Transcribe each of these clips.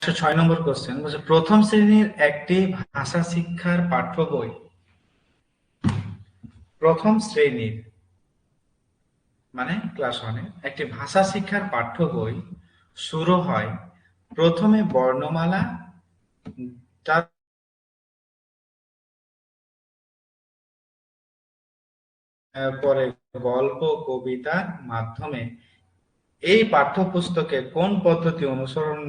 6 নম্বর question বলছে প্রথম শ্রেণীর একটি ভাষা শিক্ষার পাঠ্য বই। প্রথম শ্রেণীর মানে ক্লাস 1 একটি ভাষা শিক্ষার পাঠ্য বই শুরু হয় প্রথমে বর্ণমালা, তারপরে গল্প কবিতার মাধ্যমে। এই পাঠ্যপুস্তকে কোন পদ্ধতি অনুসরণ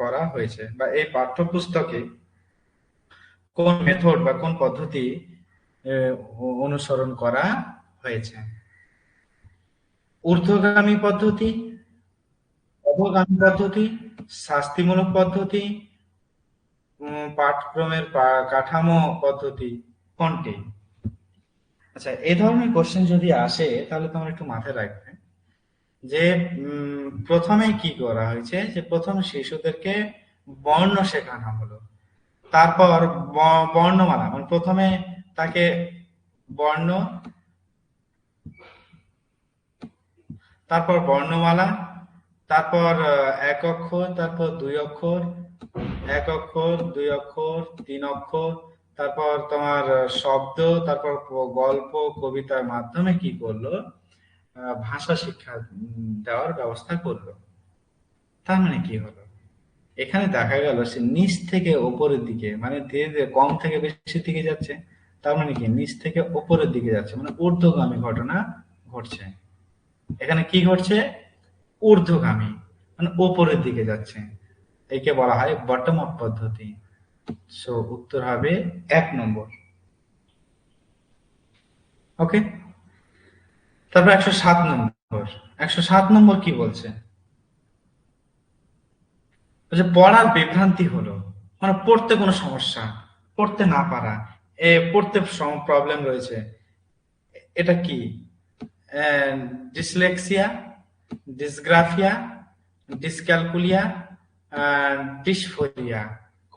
করা হয়েছে বা এই পাঠ্যপুস্তকে কোন মেথড বা কোন পদ্ধতি অনুসরণ করা হয়েছে? ঊর্ধ্বগামী পদ্ধতি, অধোগামী পদ্ধতি, শাস্তিমূলক পদ্ধতি, পাঠক্রমের কাঠামো পদ্ধতি, কোনটি? আচ্ছা, এই ধরনের কোশ্চেন যদি আসে তাহলে তোমার একটু মাথায় রাখবে যে প্রথমে কি করা হয়েছে, যে প্রথম শিশুদেরকে বর্ণ শেখানো হলো। তারপর বর্ণমালা মানে প্রথমে তাকে বর্ণ, তারপর বর্ণমালা, তারপর এক অক্ষর, তারপর দুই অক্ষর, এক অক্ষর, দুই অক্ষর, তিন অক্ষর, তারপর তোমার শব্দ, তারপর গল্প কবিতার মাধ্যমে কি করলো, ভাষা শিক্ষা দেওয়ার ব্যবস্থা করলো। তার মানে কি হলো, এখানে দেখা গেল সে নিচ থেকে ওপরের দিকে মানে ধীরে ধীরে কম থেকে বেশির দিকে যাচ্ছে। তার মানে কি নিচ থেকে ওপরের দিকে যাচ্ছে, মানে ঊর্ধ্বগামী ঘটনা ঘটছে। এখানে কি ঘটছে, ঊর্ধ্বগামী মানে ওপরের দিকে যাচ্ছে। একে বলা হয় বটম আপ পদ্ধতি। সো উত্তর হবে 1 নম্বর। ওকে, তারপর 107 নম্বর। 107 নম্বর কি বলছে, বলছে পড়ার বিভ্রান্তি হলো মানে পড়তে কোনো সমস্যা, পড়তে না পারা, পড়তে প্রবলেম রয়েছে। এটা কি? ডিসলেক্সিয়া, ডিসগ্রাফিয়া, ডিসক্যালকুলিয়া, ডিসফোরিয়া,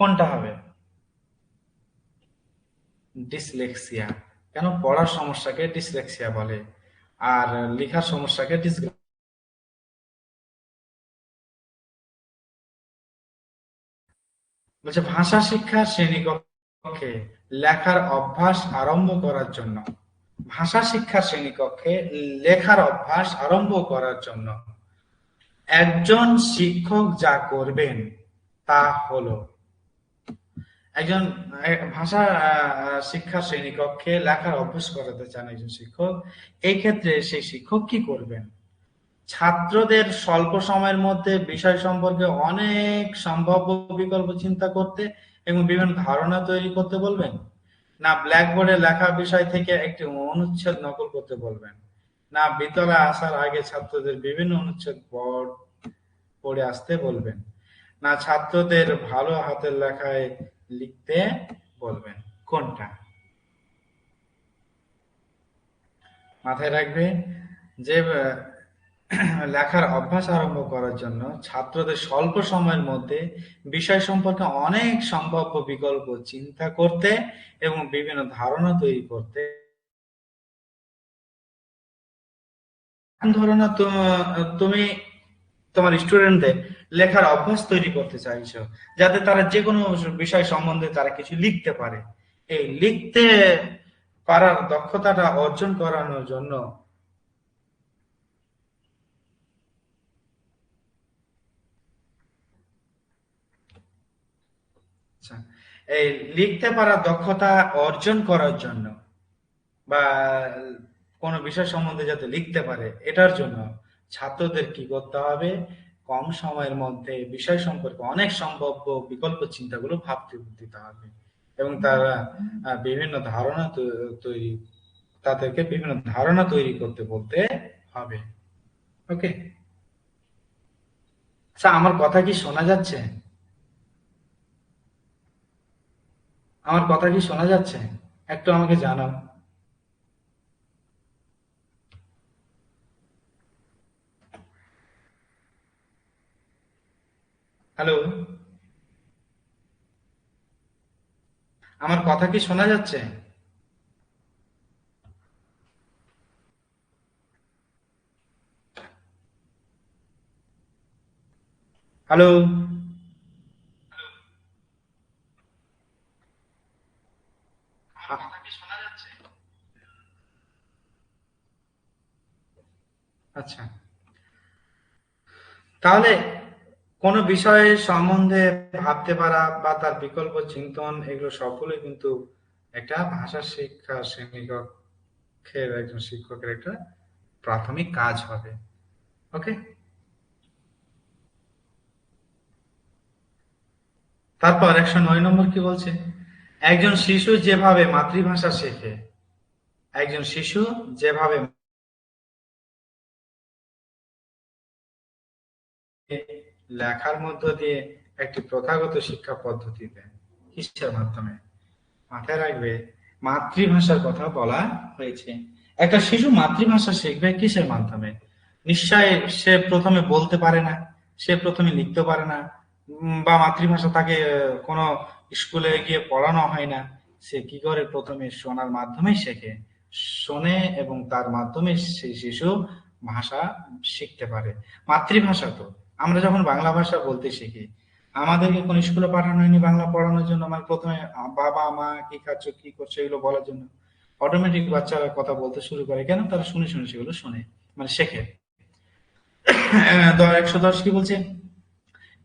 কোনটা হবে? ডিসলেক্সিয়া। কেন? পড়ার সমস্যাকে ডিসলেক্সিয়া বলে আর লেখার সমস্যাকে ডিসগ্রাফিয়া। বলছে ভাষা শিক্ষার শ্রেণীকক্ষে লেখার অভ্যাস আরম্ভ করার জন্য, ভাষা শিক্ষার শ্রেণীকক্ষে লেখার অভ্যাস আরম্ভ করার জন্য একজন শিক্ষক যা করবেন তা হলো, একজন ভাষা শিক্ষা শ্রেণীকক্ষে লেখার অভ্যাস করাতে চান একজন শিক্ষক। এই ক্ষেত্রে সেই শিক্ষক কি করবেন, ছাত্রদের স্বল্প সময়ের মধ্যে বিষয় সম্পর্কে অনেক সম্ভাব্য বিকল্প চিন্তা করতে এবং বিভিন্ন ধারণা তৈরি করতে বলবেন, না ব্ল্যাকবোর্ডে লেখা বিষয় থেকে একটি অনুচ্ছেদ নকল করতে বলবেন, না বিদ্যালয়ে আসার আগে ছাত্রদের বিভিন্ন অনুচ্ছেদ পড়ে আসতে বলবেন, না ছাত্রদের ভালো হাতের লেখায় লিখতে বলবেন, কোনটা? মাথায় রাখবে যে লেখার অভ্যাস আরম্ভ করার জন্য ছাত্রদের স্বল্প সময়ের মধ্যে বিষয় সম্পর্কে অনেক সম্ভাব্য বিকল্প চিন্তা করতে এবং বিভিন্ন ধারণা তৈরি করতে। ধরো না তুমি তোমার স্টুডেন্টদের লেখার অভ্যাস তৈরি করতে চাইছো, যাতে তারা যে কোনো বিষয় সম্বন্ধে তারা কিছু লিখতে পারে। এই লিখতে পারার দক্ষতাটা অর্জন করানোর জন্য, আচ্ছা, এই লিখতে পারার দক্ষতা অর্জন করার জন্য বা কোনো বিষয় সম্বন্ধে যাতে লিখতে পারে এটার জন্য ছাত্রদের কি করতে হবে, কম সময়ের মধ্যে বিষয় সম্পর্কে অনেক সম্ভাব্য বিকল্প চিন্তাগুলো ভাবতে দিতে হবে এবং তারা বিভিন্ন ধারণা তৈরি, তাদেরকে বিভিন্ন ধারণা তৈরি করতে বলতে হবে। ওকে, আচ্ছা আমার কথা কি শোনা যাচ্ছে? আমার কথা কি শোনা যাচ্ছে? একটু আমাকে জানাও। হ্যালো, আমার কথা কি শোনা যাচ্ছে? হ্যালো। আচ্ছা, তাহলে কোন বিষয় সম্বন্ধে ভাবতে পারা বা তার বিকল্প চিন্তন, এগুলো সবগুলোই কিন্তু একটা ভাষা শিক্ষা শ্রেণীকক্ষের একজন শিক্ষকের একটা প্রাথমিক কাজ হবে। ওকে, তারপর 109 নম্বর কি বলছে? একজন শিশু যেভাবে মাতৃভাষা শেখে, একজন শিশু যেভাবে লেখার মধ্য দিয়ে একটি প্রথাগত শিক্ষা পদ্ধতিতে, কিসের মাধ্যমে? মাথায় রাখবে, মাতৃভাষার কথা বলা হয়েছে। একটা শিশু মাতৃভাষা শিখবে কিসের মাধ্যমে? নিশ্চয় সে প্রথমে বলতে পারে না, সে প্রথমে লিখতে পারে না, বা মাতৃভাষা তাকে কোনো স্কুলে গিয়ে পড়ানো হয় না। সে কি করে? প্রথমে শোনার মাধ্যমে শেখে, শোনে এবং তার মাধ্যমে সেই শিশু ভাষা শিখতে পারে। মাতৃভাষা তো, আমরা যখন বাংলা ভাষা বলতে শিখি, আমাদেরকে কোন স্কুলে পাঠানো হয়নি বাংলা পড়ানোর জন্য, মানে প্রথমে বাবা মা কি খাচ্ছ কি করছো এগুলো বলার জন্য। অটোমেটিক বাচ্চারা কথা বলতে শুরু করে, কেন? তারা শুনে শুনে সেগুলো শোনে, মানে শেখে। 110 কি বলছে?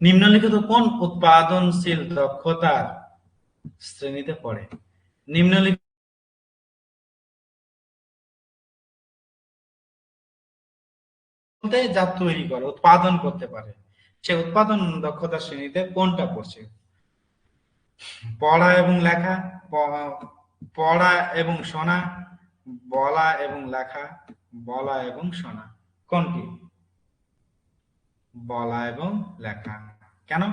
নিম্নলিখিত কোন উৎপাদনশীল দক্ষতার শ্রেণীতে পড়ে? নিম্নলিখিত বলতে যা তৈরি করে, উৎপাদন করতে পারে, সে উৎপাদন দক্ষতার শ্রেণীতে কোনটা পড়ছে? পড়া এবং লেখা, পড়া এবং শোনা, বলা এবং লেখা, বলা এবং শোনা, কোনটি? বলা এবং লেখা। কেন?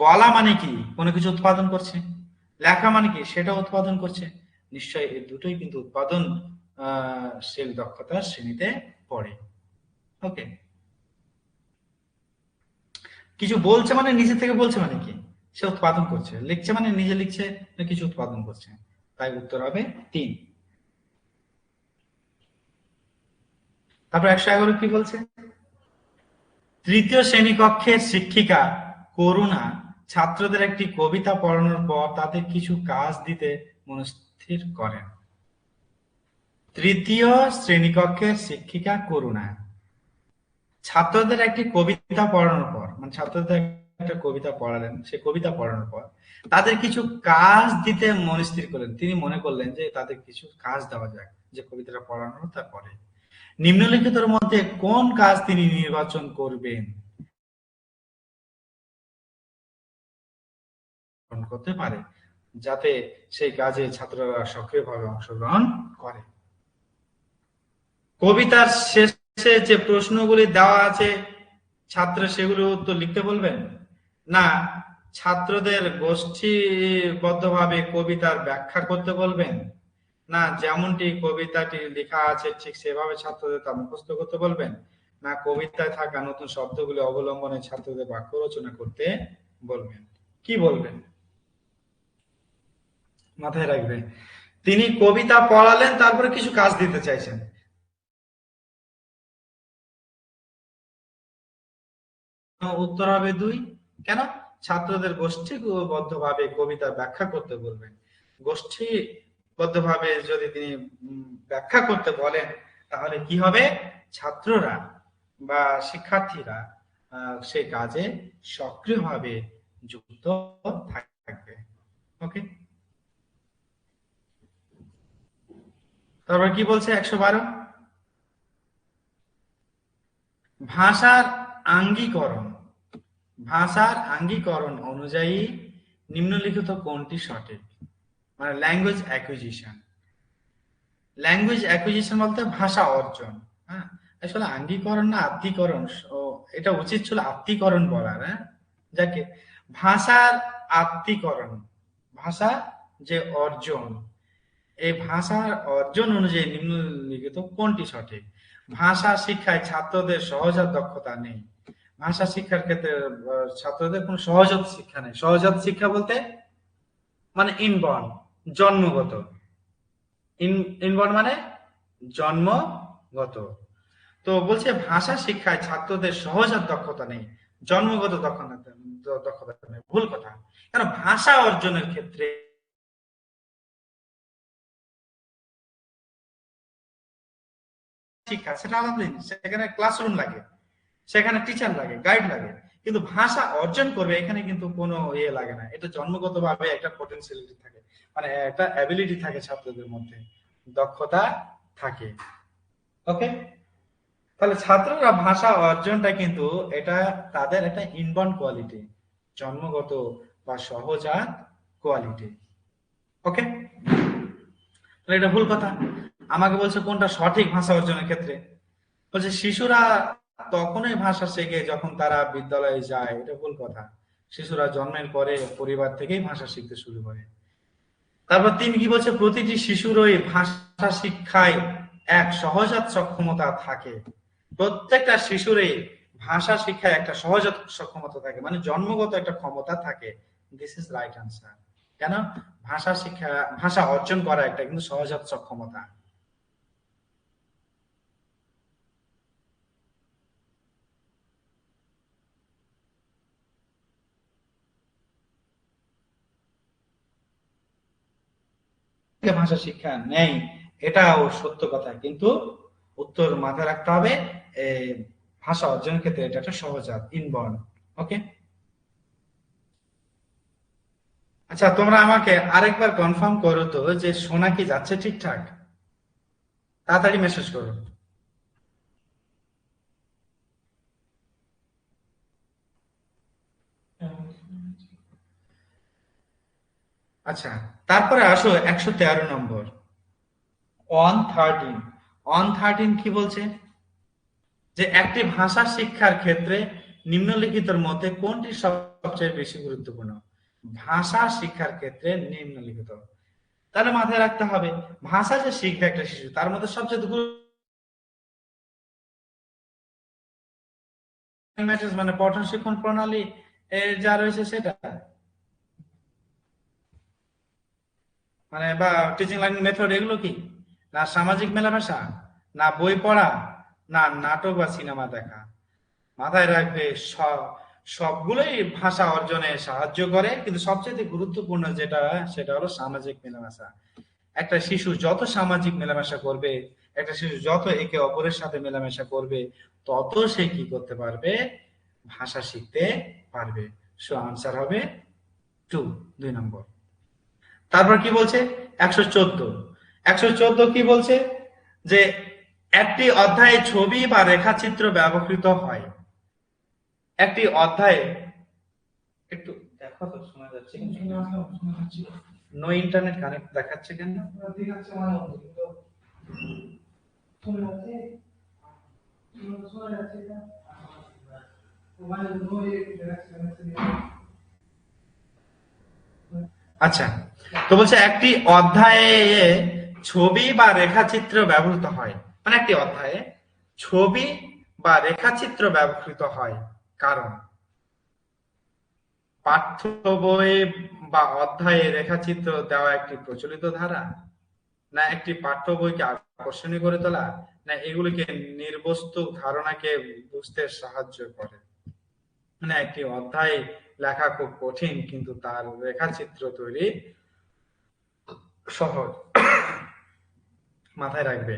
বলা মানে কি? কোনো কিছু উৎপাদন করছে। লেখা মানে কি? সেটা উৎপাদন করছে। নিশ্চয়ই এই দুটোই কিন্তু উৎপাদন শীল দক্ষতার শ্রেণীতে পড়ে। ওকে, কিছু বলছে মানে নিজে থেকে বলছে মানে কি? সে উৎপাদন করছে। লিখছে মানে নিজে লিখছে, না কিছু উৎপাদন করছে। তাই উত্তর হবে 3। তারপর 111 কি বলছে? তৃতীয় শ্রেণীকক্ষের শিক্ষিকা করুণা ছাত্রদের একটি কবিতা পড়ানোর পর তাদের কিছু কাজ দিতে মনস্থির করেন। তৃতীয় শ্রেণীকক্ষের শিক্ষিকা করুণা ছাত্রদের একটি কবিতা পড়ানোর পর, মানে ছাত্রদের একটা কবিতা পড়ালেন, সে কবিতা পড়ানোর পর তাদের কিছু কাজ দিতে মনস্থির করলেন। তিনি মনে করলেন যে তাদের কিছু কাজ দেওয়া যাক, যে কবিতাটা পড়ানো তারপরে নিম্নলিখিতের মধ্যে কোন কাজ তিনি নির্বাচন করবেন করতে পারে, যাতে সেই কাজে ছাত্ররা সক্রিয়ভাবে অংশগ্রহণ করে। কবিতার শেষে যে প্রশ্নগুলি দেওয়া আছে, ছাত্র সেগুলো উত্তর লিখতে বলবেন, না ছাত্রদের গোষ্ঠীবদ্ধভাবে কবিতার ব্যাখ্যা করতে বলবেন, না যেমনটি কবিতাটি লেখা আছে ঠিক সেভাবে ছাত্রদের তা মুখস্থ করতে বলবেন, না কবিতায় থাকা নতুন শব্দগুলি অবলম্বনে ছাত্রদের বাক্য রচনা করতে বলবেন? কি বলবেন? মাথায় রাখবে, তিনি কবিতা পড়ালেন, তারপরে কিছু কাজ দিতে চাইছেন। উত্তর হবে 2। কেন? ছাত্রদের গোষ্ঠীবদ্ধভাবে কবিতা ব্যাখ্যা করতে বলবেন। গোষ্ঠীবদ্ধভাবে যদি তিনি ব্যাখ্যা করতে বলেন, তাহলে কি হবে? ছাত্ররা বা শিক্ষার্থীরা সেই কাজে সক্রিয়ভাবে যুক্ত থাকবে। ওকে, তারপর কি বলছে 112? ভাষার আঙ্গিকরণ, ভাষার আঙ্গিকরণ অনুযায়ী নিম্নলিখিত কোনটি সঠিক? মানে ল্যাঙ্গুয়েজ অ্যাকুইজিশন। ল্যাঙ্গুয়েজ অ্যাকুইজিশন বলতে ভাষা অর্জন। হ্যাঁ, আসলে আঙ্গিকরণ না আত্মীকরণ, ও এটা উচিত ছিল আত্মীকরণ বলার। হ্যাঁ, যাকে ভাষার আত্মীকরণ, ভাষা যে অর্জন, এই ভাষার অর্জন অনুযায়ী নিম্নলিখিত কোনটি সঠিক? ভাষা শিক্ষায় ছাত্রদের সহজাত দক্ষতা নেই। ভাষা শিক্ষার ক্ষেত্রে ছাত্রদের কোনো সহজাত শিক্ষা নেই। সহজাত শিক্ষা বলতে মানে ইনবর্ন, জন্মগত। ইনবর্ন মানে জন্মগত। তো বলছে ভাষা শিক্ষায় ছাত্রদের সহজাত দক্ষতা নেই, জন্মগত দক্ষতা নেই। ভুল কথা। কারণ ভাষা অর্জনের ক্ষেত্রে শিক্ষা সেটা আলাদা জিনিস, সেখানে ক্লাসরুম লাগে, সেখানে টিচার লাগে, গাইড লাগে, কিন্তু ভাষা অর্জন করবে এখানে কিন্তু কোনো ইয়ে লাগে না, এটা জন্মগত ভাবে একটা পটেনশিয়ালিটি থাকে, মানে একটা অ্যাবিলিটি থাকে ছাত্রদের মধ্যে, দক্ষতা থাকে। ওকে, তাহলে ছাত্ররা ভাষা অর্জনটা কিন্তু এটা তাদের একটা ইনবর্ন কোয়ালিটি, জন্মগত বা সহজাত কোয়ালিটি। ওকে, তাহলে এটা ভুল কথা। আমাকে বলছে কোনটা সঠিক ভাষা অর্জনের ক্ষেত্রে, বলছে শিশুরা তখনই ভাষা শেখে যখন তারা বিদ্যালয়ে যায়, এটা ভুল কথা। শিশুরা জন্মের পরে পরিবার থেকেই ভাষা শিখতে শুরু করে। তারপর তিনি কি বলছে, প্রতিটি শিশুরই ভাষা শিক্ষায় এক সহজাত সক্ষমতা থাকে, প্রত্যেকটা শিশুরই ভাষা শিক্ষায় একটা সহজাত সক্ষমতা থাকে, মানে জন্মগত একটা ক্ষমতা থাকে। This is right answer. কেন? ভাষা শিক্ষা, ভাষা অর্জন করা একটা কিন্তু সহজাত সক্ষমতা। ভাষা শিক্ষা নেই এটাও সত্য কথা, কিন্তু উত্তর মাথায় রাখতে হবে, ভাষা অর্জনের ক্ষেত্রে এটা একটা সহজাত, ইনবর্ন। ওকে, আচ্ছা তোমরা আমাকে আরেকবার কনফার্ম করো তো যে শোনা কি যাচ্ছে ঠিকঠাক, তাড়াতাড়ি মেসেজ করো। আচ্ছা, তারপরে আসো 113 নম্বর, 113। 113 কি বলছে, যে একটি ভাষা শিক্ষার ক্ষেত্রে নিম্নলিখিতের মধ্যে কোনটি সবচেয়ে বেশি গুরুত্বপূর্ণ? ভাষা শিক্ষার ক্ষেত্রে নিম্নলিখিত, তাহলে মাথায় রাখতে হবে ভাষা যে শিখবে একটা শিশু, তার মধ্যে সবচেয়ে মানে পঠন শিক্ষণ প্রণালী যা রয়েছে সেটা, মানে বা টিচিং লার্নিং মেথড, এগুলো কি? না সামাজিক মেলামেশা, না বই পড়া, না নাটক বা সিনেমা দেখা? মাথায় রাখবে সবগুলোই ভাষা অর্জনে সাহায্য করে, কিন্তু সবচেয়ে গুরুত্বপূর্ণ যেটা সেটা হলো সামাজিক মেলামেশা। একটা শিশু যত সামাজিক মেলামেশা করবে, একটা শিশু যত একে অপরের সাথে মেলামেশা করবে, তত সে কি করতে পারবে? ভাষা শিখতে পারবে। সো আনসার হবে 2, 2 নম্বর। তারপর কি বলছে 114। 114 কি বলছে, যে একটি অধ্যায়ে ছবি বা রেখাচিত্র ব্যবহৃত হয়। একটি অধ্যায়ে, একটু দেখো তো শোনা যাচ্ছে নো ইন্টারনেট কানেক্ট দেখাচ্ছে কেন? আচ্ছা, তো বলছে একটি অধ্যায়ে ছবি বা রেখাচিত্র ব্যবহৃত হয়, মানে একটি অধ্যায়ে ছবি বা রেখাচিত্র ব্যবহৃত হয় কারণ পাঠ্য বই বা অধ্যায়ে রেখাচিত্র দেওয়া একটি প্রচলিত ধারা, না একটি পাঠ্য বইকে আকর্ষণীয় করে তোলা, না এগুলিকে নির্বস্তু ধারণাকে বুঝতে সাহায্য করে। মানে একটি অধ্যায় লেখা খুব কঠিন, কিন্তু তার রেখাচিত্র তৈরি সহজ। মাথায় রাখবে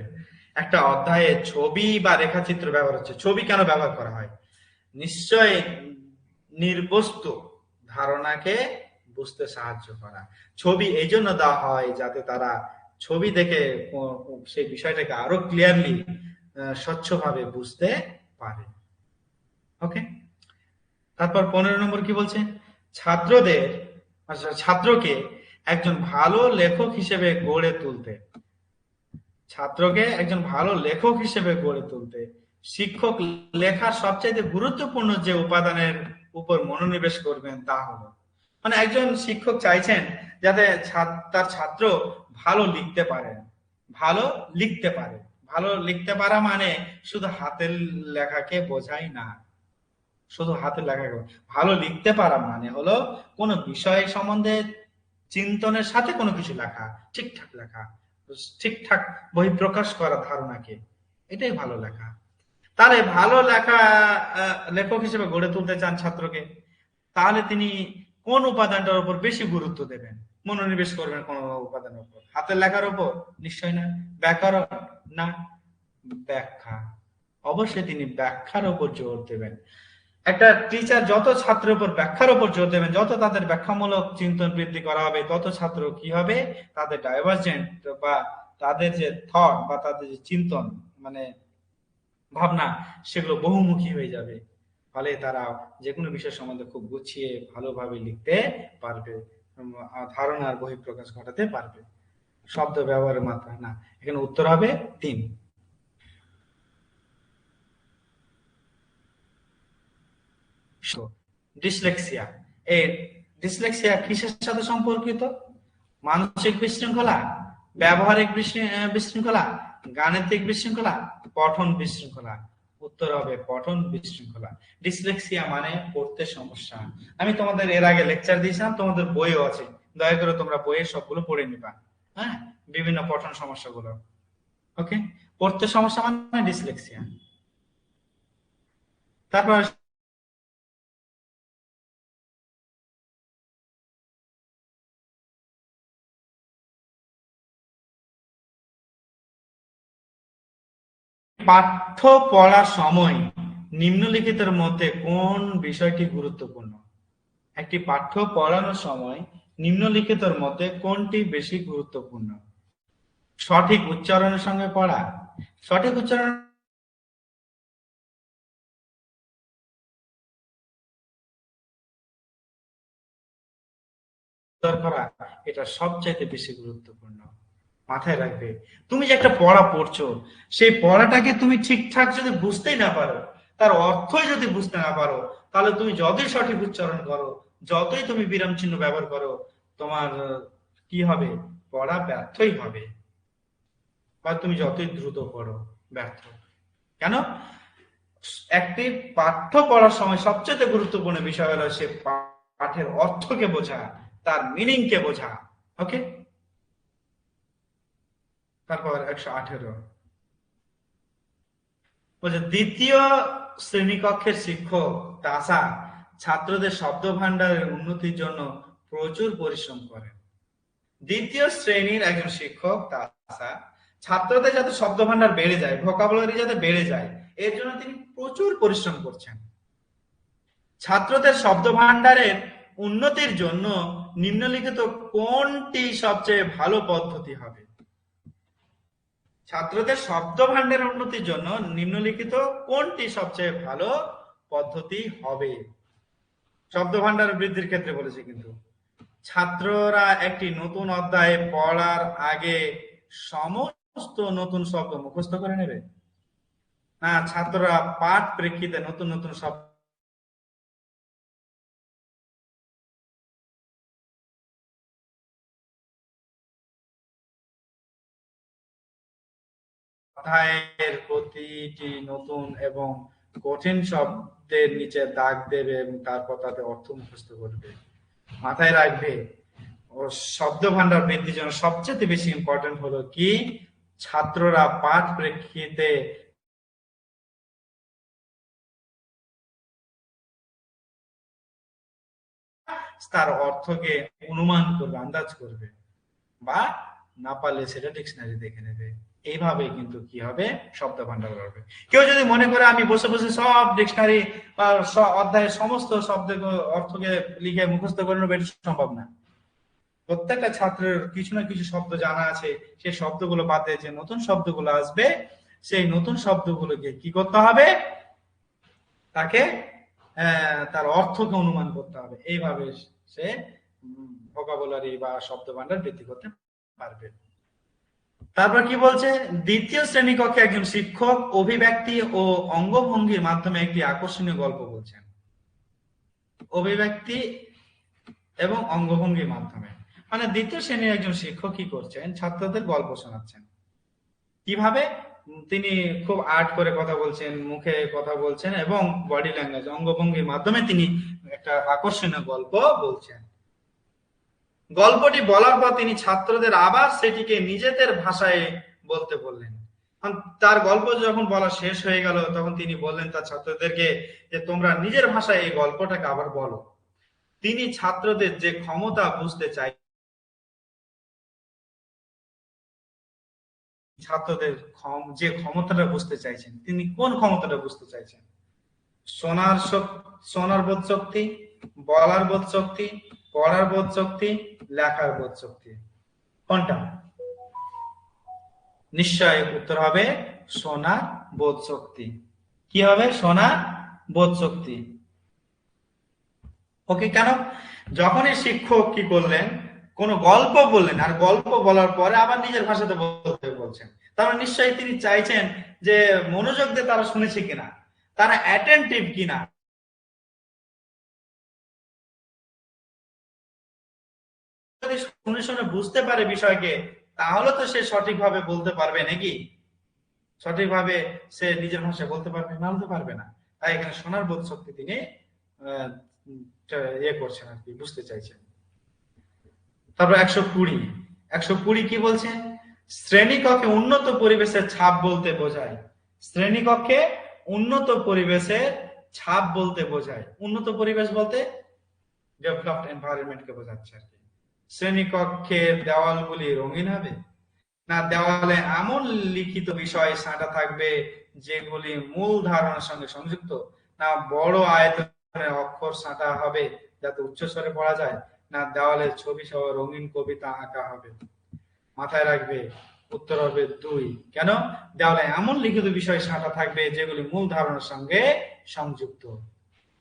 একটা অধ্যায়ে ছবি বা রেখাচিত্র ব্যবহার হচ্ছে। ছবি কেন ব্যবহার করা হয়? নিশ্চয় নির্বস্তু ধারণাকে বুঝতে সাহায্য করা। ছবি এই জন্য দেওয়া হয় যাতে তারা ছবি দেখে সেই বিষয়টাকে আরো ক্লিয়ারলি স্বচ্ছভাবে বুঝতে পারে। ওকে, তারপর 15 নম্বর কি বলছে, ছাত্রদের, আচ্ছা ছাত্রকে একজন ভালো লেখক হিসেবে গড়ে তুলতে, ছাত্রকে একজন ভালো লেখক হিসেবে গড়ে তুলতে শিক্ষক লেখার সবচেয়ে গুরুত্বপূর্ণ যে উপাদানের উপর মনোনিবেশ করবেন তা হলো, মানে একজন শিক্ষক চাইছেন যাতে তার ছাত্র ভালো লিখতে পারে, ভালো লিখতে পারে। ভালো লিখতে পারা মানে শুধু হাতের লেখাকে বোঝায় না, শুধু হাতের লেখা। ভালো লিখতে পারা মানে হলো কোনো বিষয় সম্বন্ধে চিন্তনের সাথে কোনো কিছু লেখা, ঠিকঠাক লেখা, ঠিকঠাক বহিঃপ্রকাশ করা ধারণাকে, এটাই ভালো লেখা। তাহলে ভালো লেখা লেখক হিসেবে গড়ে তুলতে চান ছাত্রকে, তাহলে তিনি কোন উপাদানটার উপর বেশি গুরুত্ব দেবেন, মনোনিবেশ করবেন কোন উপাদানের উপর? হাতের লেখার উপর? নিশ্চয় না। ব্যাকরণ? না। ব্যাখ্যা। অবশ্যই তিনি ব্যাখ্যার উপর জোর দেবেন। একটা টিচার যত ছাত্রের উপর ব্যাখ্যার উপর জোর দেবেন, যত তাদের ব্যাখ্যামূলক চিন্তন বৃদ্ধি করা হবে, তত ছাত্র কি হবে, তাদের ডাইভার্জেন্ট বা তাদের যে থট বা তাদের যে চিন্তন মানে ভাবনা, সেগুলো বহুমুখী হয়ে যাবে। ফলে তারা যে কোনো বিষয় সম্বন্ধে খুব গুছিয়ে ভালোভাবে লিখতে পারবে, ধারণার বহিঃপ্রকাশ ঘটাতে পারবে। শব্দ ব্যবহারের মাত্রা না, এখানে উত্তর হবে 3। ডিসলেক্সিয়া, এই ডিসলেক্সিয়া কিসের সাথে সম্পর্কিত? মানসিক বিশৃঙ্খলা, ব্যবহারিক বিশৃঙ্খলা, গাণিতিক বিশৃঙ্খলা, পঠন বিশৃঙ্খলা। উত্তর হবে পঠন বিশৃঙ্খলা। ডিসলেক্সিয়া মানে পড়তে সমস্যা। আমি তোমাদের এর আগে লেকচার দিয়েছিলাম, তোমাদের বইও আছে, দয়া করে তোমরা বইয়ের সবগুলো পড়ে নিবা। হ্যাঁ, বিভিন্ন পঠন সমস্যাগুলো। ওকে, পড়তে সমস্যা মানে ডিসলেক্সিয়া। তারপর পাঠ্য পড়ার সময় নিম্নলিখিতের মধ্যে কোন বিষয়টি গুরুত্বপূর্ণ? একটি পাঠ্য পড়ানোর সময় নিম্নলিখিতের মধ্যে কোনটি বেশি গুরুত্বপূর্ণ? সঠিক উচ্চারণের সঙ্গে পড়া, সঠিক উচ্চারণ করা, এটা সবচাইতে বেশি গুরুত্বপূর্ণ। মাথায় রাখবে, তুমি যে একটা পড়া পড়ছো, সেই পড়াটাকে তুমি ঠিকঠাক যদি বুঝতেই না পারো, তার অর্থই যদি বুঝতে না পারো, তাহলে তুমি যতই সঠিক উচ্চারণ করো, যতই তুমি বিরাম চিহ্ন ব্যবহার করো, তোমার কি হবে? পড়া ব্যর্থই হবে। বা তুমি যতই দ্রুত পড়ো, ব্যর্থ। কেন? একটি পাঠ্য পড়ার সময় সবচেয়ে গুরুত্বপূর্ণ বিষয় হলো সে পাঠের অর্থকে বোঝা, তার মিনিংকে বোঝা। ওকে, তারপর 118 বলছে, দ্বিতীয় শ্রেণীকক্ষের শিক্ষক তাসা ছাত্রদের শব্দ ভান্ডারের উন্নতির জন্য প্রচুর পরিশ্রম করেন। দ্বিতীয় শ্রেণীর একজন শিক্ষক তাসা ছাত্রদের যাতে শব্দ ভান্ডার বেড়ে যায়, ভোকাবুলারি যাতে বেড়ে যায়, এর জন্য তিনি প্রচুর পরিশ্রম করছেন। ছাত্রদের শব্দ ভান্ডারের উন্নতির জন্য নিম্নলিখিত কোনটি সবচেয়ে ভালো পদ্ধতি হবে? ছাত্রদের শব্দ ভান্ডারের উন্নতির জন্য নিম্নলিখিত কোনটি সবচেয়ে ভালো পদ্ধতি হবে? শব্দ ভান্ডার বৃদ্ধির ক্ষেত্রে বলেছে, কিন্তু ছাত্ররা একটি নতুন অধ্যায়ে পড়ার আগে সমস্ত নতুন শব্দ মুখস্থ করে নেবে, না ছাত্ররা পাঠ প্রেক্ষিতে নতুন নতুন শব্দ অধ্যায়ের প্রতিটি নতুন এবং কঠিন শব্দের নিচে দাগ দেবে এবং তারপর তাদের অর্থ মুখস্থ করবে? মাথায় রাখবে, ও শব্দ ভান্ডার বৃদ্ধির জন্য সবচেয়ে বেশি ইম্পর্টেন্ট হলো কি, ছাত্ররা পাঠ প্রেক্ষিতে তার অর্থকে অনুমান করবে, আন্দাজ করবে, বা না পারলে সেটা ডিকশনারি দেখে নেবে। এইভাবে কিন্তু কি হবে, শব্দ ভান্ডার বাড়বে। কেউ যদি মনে করে আমি বসে বসে সব ডিকশনারি বা অধ্যায়ের সমস্ত শব্দের অর্থকে লিখে মুখস্থ করে নেবো, এটা সম্ভব না। প্রত্যেকটা ছাত্রের কিছু না কিছু শব্দ জানা আছে, সেই শব্দগুলো বাদে যে নতুন শব্দগুলো আসবে, সেই নতুন শব্দগুলোকে কি করতে হবে, তাকে তার অর্থকে অনুমান করতে হবে। এইভাবে সে ভোকাবুলারি বা শব্দ ভান্ডার বৃদ্ধি করতে পারবে। তারপর কি বলছে, দ্বিতীয় শ্রেণীকক্ষে একজন শিক্ষক অভিব্যক্তি ও অঙ্গভঙ্গির মাধ্যমে একটি আকর্ষণীয় গল্প বলছেন। অভিব্যক্তি এবং অঙ্গভঙ্গির মাধ্যমে, মানে দ্বিতীয় শ্রেণীর একজন শিক্ষক কি করছেন, ছাত্রদের গল্প শোনাচ্ছেন। কিভাবে? তিনি খুব আর্ট করে কথা বলছেন, মুখে কথা বলছেন এবং বডি ল্যাঙ্গুয়েজ অঙ্গভঙ্গির মাধ্যমে তিনি একটা আকর্ষণীয় গল্প বলছেন। গল্পটি বলার পর তিনি ছাত্রদের আবার সেটিকে নিজেদের ভাষায় বলতে বললেন। তার গল্প যখন বলা শেষ হয়ে গেল, তখন তিনি বললেন তার ছাত্রদেরকে যে তোমরা নিজের ভাষায় এই গল্পটাকে আবার বলো। তিনি ছাত্রদের যে ক্ষমতা বুঝতে চাই ছাত্রদের যে ক্ষমতাটা বুঝতে চাইছেন, তিনি কোন ক্ষমতাটা বুঝতে চাইছেন? শোনার বোধ শক্তি, বলার বোধ শক্তি, পড়ার বোধ শক্তি, লেখার বোধ শক্তি, কোনটা? নিশ্চয় উত্তর হবে শোনার বোধ শক্তি। কি হবে? শোনার বোধ শক্তি। ওকে, কেন? যখনই শিক্ষক কি করলেন, কোন গল্প বললেন, আর গল্প বলার পরে আবার নিজের ভাষাতে বলতে বলছেন, তারা নিশ্চয়ই তিনি চাইছেন যে মনোযোগ দিয়ে তারা শুনেছে কিনা, তারা অ্যাটেন্টিভ কিনা। যদি শুনে শুনে বুঝতে পারে বিষয়কে, তাহলে তো সে সঠিকভাবে বলতে পারবে, নাকি? সঠিকভাবে সে নিজের ভাষায় বলতে পারবে না, বলতে পারবে না। তাই এখানে শোনার বোধ শক্তি তিনি ইয়ে করছেন আর কি, বুঝতে চাইছেন। তারপর 120 কি বলছে? শ্রেণীকক্ষে উন্নত পরিবেশের ছাপ বলতে বোঝায়। শ্রেণীকক্ষে উন্নত পরিবেশের ছাপ বলতে বোঝায়। উন্নত পরিবেশ বলতে ডেভেলপড এনভায়রনমেন্টকে বোঝাচ্ছে আর কি। শ্রেণীকক্ষের দেওয়ালগুলি রঙিন হবে, না দেওয়ালে এমন লিখিত বিষয় সাঁটা থাকবে যেগুলি মূল ধারণার সঙ্গে সংযুক্ত, না বড় আয়তনের অক্ষর সাঁটা হবে যাতে উচ্চস্বরে পড়া যায়, না দেওয়ালে ছবি সহ রঙিন কবিতা আঁকা হবে? মাথায় রাখবে, উত্তর হবে 2। কেন? দেওয়ালে এমন লিখিত বিষয় সাঁটা থাকবে যেগুলি মূল ধারণার সঙ্গে সংযুক্ত।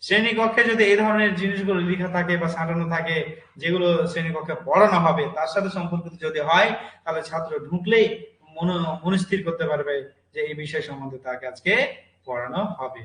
শ্রেণীকক্ষে যদি এই ধরনের জিনিসগুলো লেখা থাকে বা সাঁটানো থাকে, যেগুলো শ্রেণীকক্ষে পড়ানো হবে, তার সাথে সম্পর্কিত যদি হয়, তাহলে ছাত্র ঢুকলেই মনস্থির করতে পারবে যে এই বিষয় সম্বন্ধে তাকে আজকে পড়ানো হবে।